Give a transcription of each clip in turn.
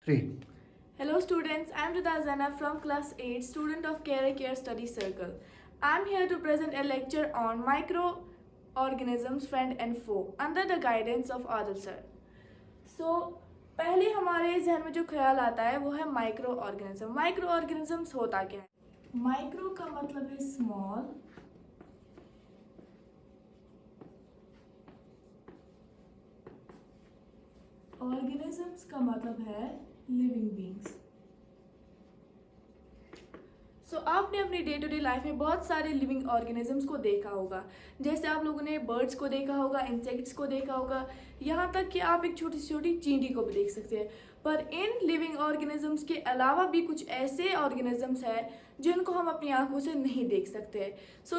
3. Hello students, I am Rida Zana from class 8, student of Care Study Circle. I am here to present a lecture on microorganisms friend and foe under the guidance of Adil sir. So पहले हमारे जहन में जो ख्याल आता है वो है माइक्रो ऑर्गेनिज्म। माइक्रो ऑर्गेनिजम्स होता क्या है? माइक्रो का मतलब है स्मॉल, ऑर्गेनिजम्स का मतलब है लिविंग बींग्स। आपने अपनी डे टू डे लाइफ में बहुत सारे लिविंग ऑर्गेनिजम्स को देखा होगा। जैसे आप लोगों ने बर्ड्स को देखा होगा, इंसेक्ट्स को देखा होगा, यहाँ तक कि आप एक छोटी छोटी चींटी को भी देख सकते हैं। पर इन लिविंग ऑर्गेनिजम्स के अलावा भी कुछ ऐसे ऑर्गेनिजम्स हैं जिनको हम अपनी आंखों से नहीं देख सकते।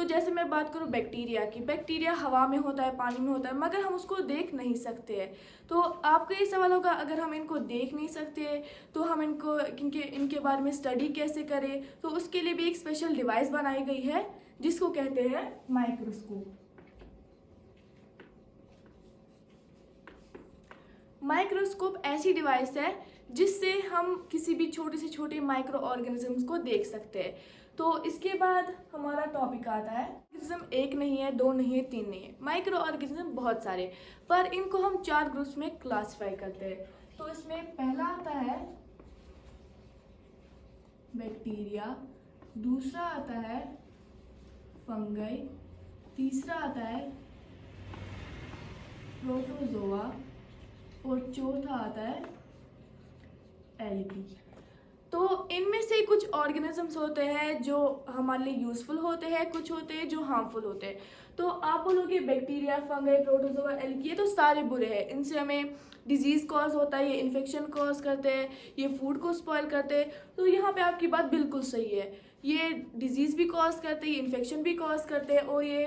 जैसे मैं बात करूँ बैक्टीरिया की, बैक्टीरिया हवा में होता है, पानी में होता है, मगर हम उसको देख नहीं सकते हैं। तो आपको ये सवाल होगा, अगर हम इनको देख नहीं सकते तो हम इनके बारे में स्टडी कैसे करें? तो उसके लिए भी एक स्पेशल डिवाइस बनाई गई है जिसको कहते हैं माइक्रोस्कोप। माइक्रोस्कोप ऐसी डिवाइस है जिससे हम किसी भी छोटे से छोटे माइक्रो ऑर्गेनिजम्स को देख सकते हैं। तो इसके बाद हमारा टॉपिक आता है ऑर्गेनिज्म। एक नहीं है, दो नहीं है, तीन नहीं है, माइक्रो ऑर्गेनिज्म बहुत सारे, पर इनको हम 4 ग्रुप्स में क्लासिफाई करते हैं। तो इसमें पहला आता है बैक्टीरिया, दूसरा आता है फंगई, तीसरा आता है प्रोटोजोआ और चौथा आता है एल्गी। तो इनमें से कुछ ऑर्गेनिजम्स होते हैं जो हमारे लिए यूजफुल होते हैं, कुछ होते हैं जो हार्मफुल होते हैं। तो आप बोलोगे बैक्टीरिया, फंगई, प्रोटोजोआ, एल्गी ये तो सारे बुरे हैं, इनसे हमें डिजीज कॉज होता है, ये इन्फेक्शन कॉज करते हैं, ये फूड को स्पॉइल करते हैं। तो यहाँ पे आपकी बात बिल्कुल सही है, ये डिजीज भी कॉज करते हैं, इन्फेक्शन भी कॉज करते हैं और ये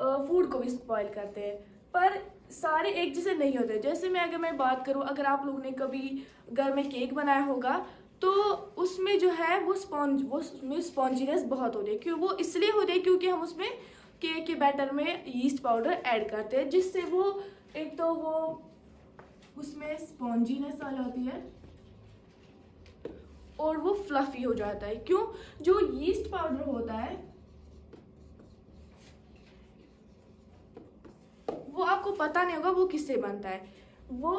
फूड को भी स्पॉइल करते हैं। पर सारे एक जैसे नहीं होते। जैसे अगर मैं बात करूं, अगर आप लोगों ने कभी घर में केक बनाया होगा तो उसमें जो है वो उसमें स्पॉन्जीनेस बहुत होती है। क्यों? वो इसलिए होती है क्योंकि हम उसमें केक के बैटर में यीस्ट पाउडर ऐड करते हैं, जिससे वो एक तो वो उसमें स्पॉन्जीनेस आ जाती है और वो फ्लफी हो जाता है। क्यों? जो यीस्ट पाउडर होता है वो आपको पता नहीं होगा वो किससे बनता है। वो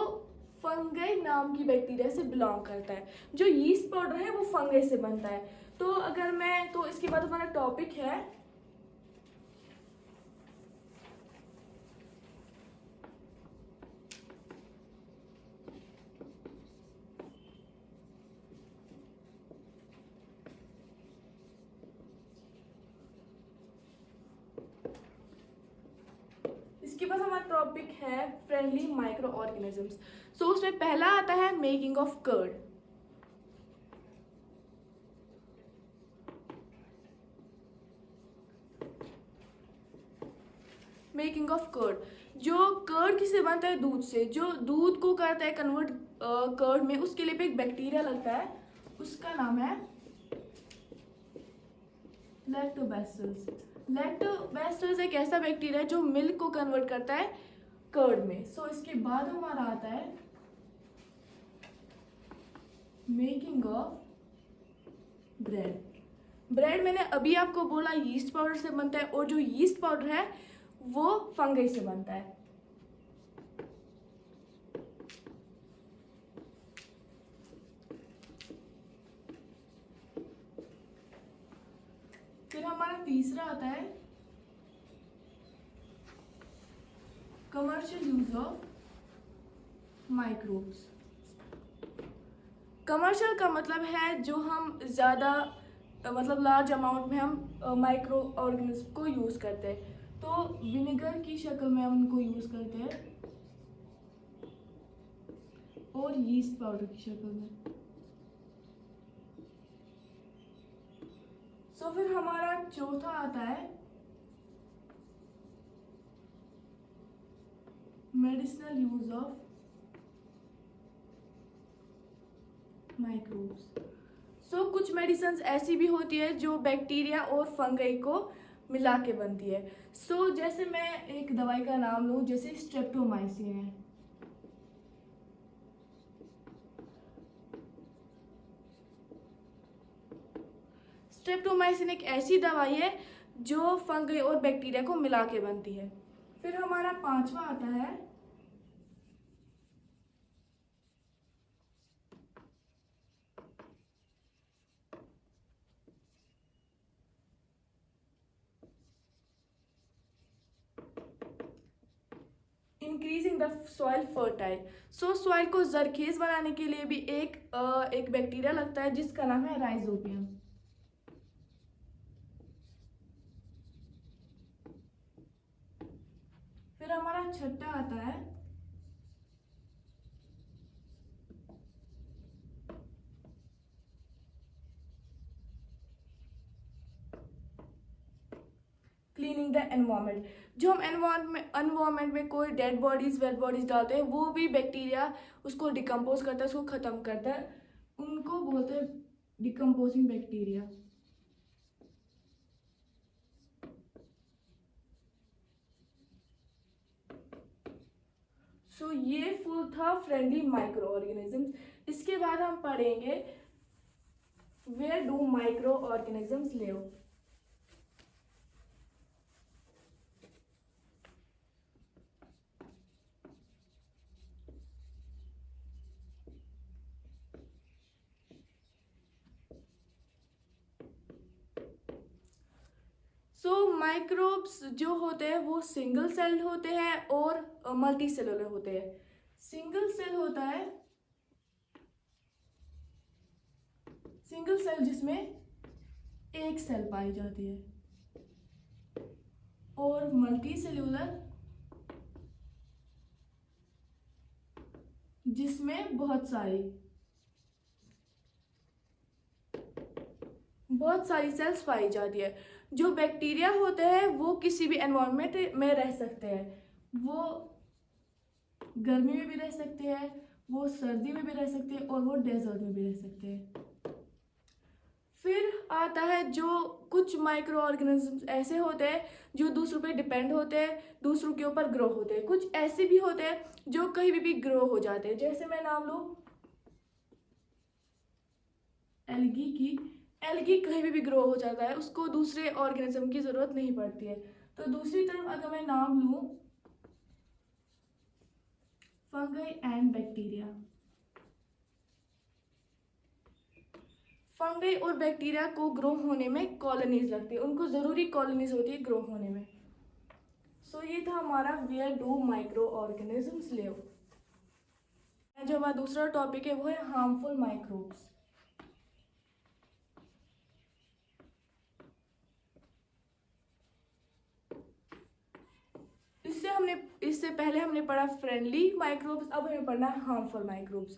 फंगई नाम की बैक्टीरिया से बिलोंग करता है। जो यीस्ट पाउडर है वो फंगई से बनता है। तो इसके बाद हमारा टॉपिक है हमारा टॉपिक है फ्रेंडली माइक्रो ऑर्गेनिजम्स। उसमें पहला आता है making of curd. Making of curd, जो कर्ड किससे बनता है? दूध से। जो दूध को करता है कन्वर्ट कर्ड में, उसके लिए भी एक बैक्टीरिया लगता है, उसका नाम है लैक्टोबैसिलस। लैक्टोबैसिलस एक ऐसा बैक्टीरिया है जो मिल्क को कन्वर्ट करता है कर्ड में। इसके बाद हमारा आता है मेकिंग ऑफ ब्रेड। ब्रेड मैंने अभी आपको बोला यीस्ट पाउडर से बनता है, और जो यीस्ट पाउडर है वो फंगई से बनता है। फिर हमारा तीसरा आता है commercial use of microbes. Commercial का मतलब है जो हम ज़्यादा मतलब लार्ज अमाउंट में हम माइक्रो ऑर्गेनिज्म को यूज़ करते हैं। तो विनेगर की शक्ल में हम उनको यूज़ करते हैं और यीस्ट पाउडर की शक्ल में। फिर हमारा चौथा आता है मेडिसिनल यूज ऑफ माइक्रोब्स। कुछ मेडिसिन ऐसी भी होती है जो बैक्टीरिया और फंगई को मिला के बनती है। जैसे मैं एक दवाई का नाम लूं, जैसे स्ट्रेप्टोमाइसिन है, स्ट्रेप्टोमाइसिन एक ऐसी दवाई है जो फंगई और बैक्टीरिया को मिला के बनती है। फिर हमारा पांचवा आता है increasing the soil fertile. So soil को जरखेज बनाने के लिए भी एक बैक्टीरिया लगता है जिसका नाम है राइजोबियम। फिर हमारा छठा आता है क्लीनिंग द एनवायरमेंट। जो हम एनवायरमेंट में कोई डेड बॉडीज वेड बॉडीज डालते हैं वो भी बैक्टीरिया उसको डिकम्पोज करता है, उसको खत्म करता है, उनको बोलते हैं डिकम्पोजिंग बैक्टीरिया। सो ये फुल था फ्रेंडली माइक्रो ऑर्गेनिजम्स। इसके बाद हम पढ़ेंगे where do microorganisms live. So microbes जो होते हैं वो सिंगल सेल होते हैं और मल्टी सेलुलर होते हैं। सिंगल सेल होता है सिंगल सेल जिसमें एक सेल पाई जाती है, और मल्टी सेलुलर जिसमें बहुत सारी सेल्स पाई जाती है। जो बैक्टीरिया होते हैं वो किसी भी एनवायरनमेंट में रह सकते हैं, वो गर्मी में भी रह सकते हैं, वो सर्दी में भी रह सकते हैं, और वो डेजर्ट में भी रह सकते हैं। फिर आता है जो कुछ माइक्रो ऑर्गेनिज्म ऐसे होते हैं जो दूसरों पे डिपेंड होते हैं, दूसरों के ऊपर ग्रो होते हैं। कुछ ऐसे भी होते हैं जो कहीं भी ग्रो हो जाते हैं। जैसे मैं नाम लूं एल्गी की, एल्गी कहीं भी ग्रो हो जाता है, उसको दूसरे ऑर्गेनिज्म की जरूरत नहीं पड़ती है। तो दूसरी तरफ अगर मैं नाम लूं फंगई एंड बैक्टीरिया, फंगई और बैक्टीरिया को ग्रो होने में कॉलोनीज लगती है, उनको जरूरी कॉलोनीज होती है ग्रो होने में। सो ये था हमारा where do microorganisms live. जो हमारा दूसरा टॉपिक है वो है हार्मफुल माइक्रोब्स। इससे पहले हमने पढ़ा फ्रेंडली माइक्रोब्स, अब हमें पढ़ना है हार्मफुल माइक्रोब्स।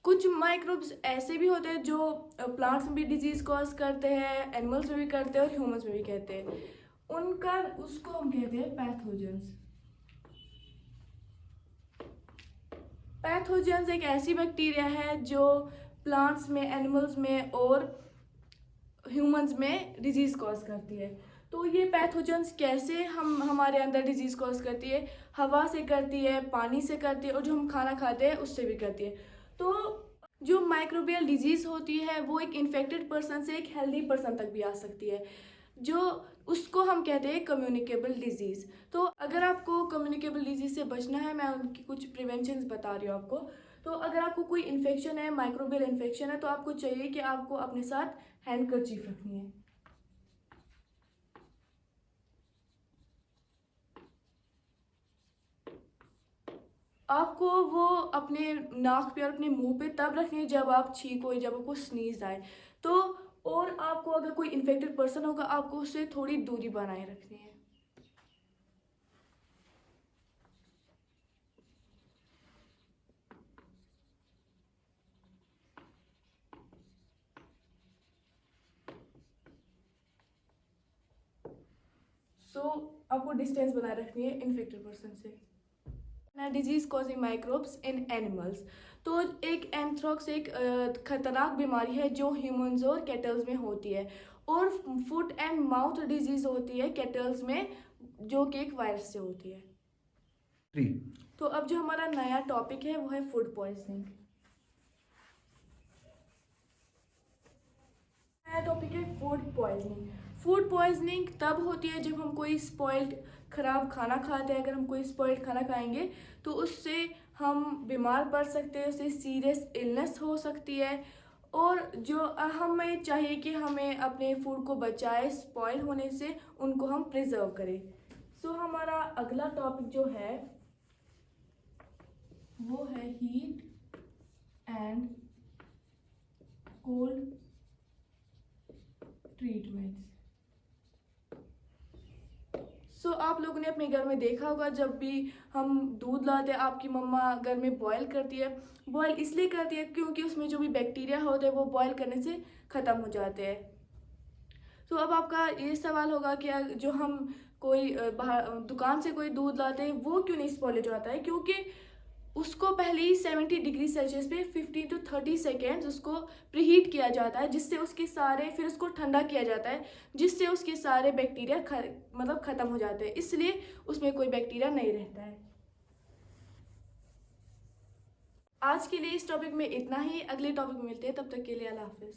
कुछ माइक्रोब्स ऐसे भी होते हैं जो प्लांट्स में भी डिजीज कॉज करते हैं, एनिमल्स में भी करते हैं और ह्यूमंस में भी कहते हैं। उसको हम कहते हैं पैथोजेंस। पैथोजेंस एक ऐसी बैक्टीरिया है जो प्लांट्स में, एनिमल्स में और ह्यूमंस में डिजीज कॉज करती है। तो ये पैथोजेंस कैसे हमारे अंदर डिजीज कॉज करती है? हवा से करती है, पानी से करती है, और जो हम खाना खाते हैं उससे भी करती है। तो जो माइक्रोबियल डिजीज होती है वो एक इन्फेक्टेड पर्सन से एक हेल्दी पर्सन तक भी आ सकती है, जो उसको हम कहते हैं कम्युनिकेबल डिजीज। तो अगर आपको कम्युनिकेबल डिजीज से बचना है, मैं उनकी कुछ प्रिवेंशंस बता रही हूँ आपको। तो अगर आपको कोई इन्फेक्शन है, माइक्रोबियल इन्फेक्शन है, तो आपको चाहिए कि आपको अपने साथ हैंडकरचीफ रखनी है। आपको वो अपने नाक पे और अपने मुंह पे तब रखनी है जब आप छींको, जब आपको स्नीज आए। तो और आपको अगर कोई इन्फेक्टेड पर्सन होगा आपको उससे थोड़ी दूरी बनाए रखनी है। आपको डिस्टेंस बनाए रखनी है इन्फेक्टेड पर्सन से। Disease causing microbes in animals. तो एक एंथ्रॉक्स एक खतरनाक बीमारी है जो ह्यूमंस और कैटल्स में होती है, और फुट एंड माउथ डिजीज होती है कैटल्स में, जो कि एक वायरस से होती है। तो अब जो हमारा नया टॉपिक है वो है फूड पॉइजनिंग। नया टॉपिक है फूड पॉइजनिंग। फूड पॉइजनिंग तब होती है जब हम कोई स्पॉइल्ड ख़राब खाना खाते हैं। अगर हम कोई स्पॉइल्ड खाना खाएंगे तो उससे हम बीमार पड़ सकते हैं, उससे सीरियस इलनेस हो सकती है। और जो हमें चाहिए कि हमें अपने फूड को बचाए स्पॉइल होने से, उनको हम प्रिजर्व करें। सो हमारा अगला टॉपिक जो है वो है हीट एंड कोल्ड ट्रीटमेंट्स। सो आप लोगों ने अपने घर में देखा होगा, जब भी हम दूध लाते हैं आपकी मम्मा घर में बॉयल करती है। बॉयल इसलिए करती है क्योंकि उसमें जो भी बैक्टीरिया होते हैं वो बॉयल करने से ख़त्म हो जाते हैं। तो अब आपका ये सवाल होगा कि जो हम कोई बाहर दुकान से कोई दूध लाते हैं वो क्यों नहीं स्पॉइल हो जाता है? क्योंकि उसको पहले ही 70 डिग्री सेल्सियस पे 15 to 30 सेकेंड्स उसको प्रीहीट किया जाता है, जिससे उसके सारे, फिर उसको ठंडा किया जाता है जिससे उसके सारे बैक्टीरिया मतलब ख़त्म हो जाते हैं, इसलिए उसमें कोई बैक्टीरिया नहीं रहता है। आज के लिए इस टॉपिक में इतना ही। अगले टॉपिक में मिलते हैं, तब तक के लिए अल्लाह हाफिज़।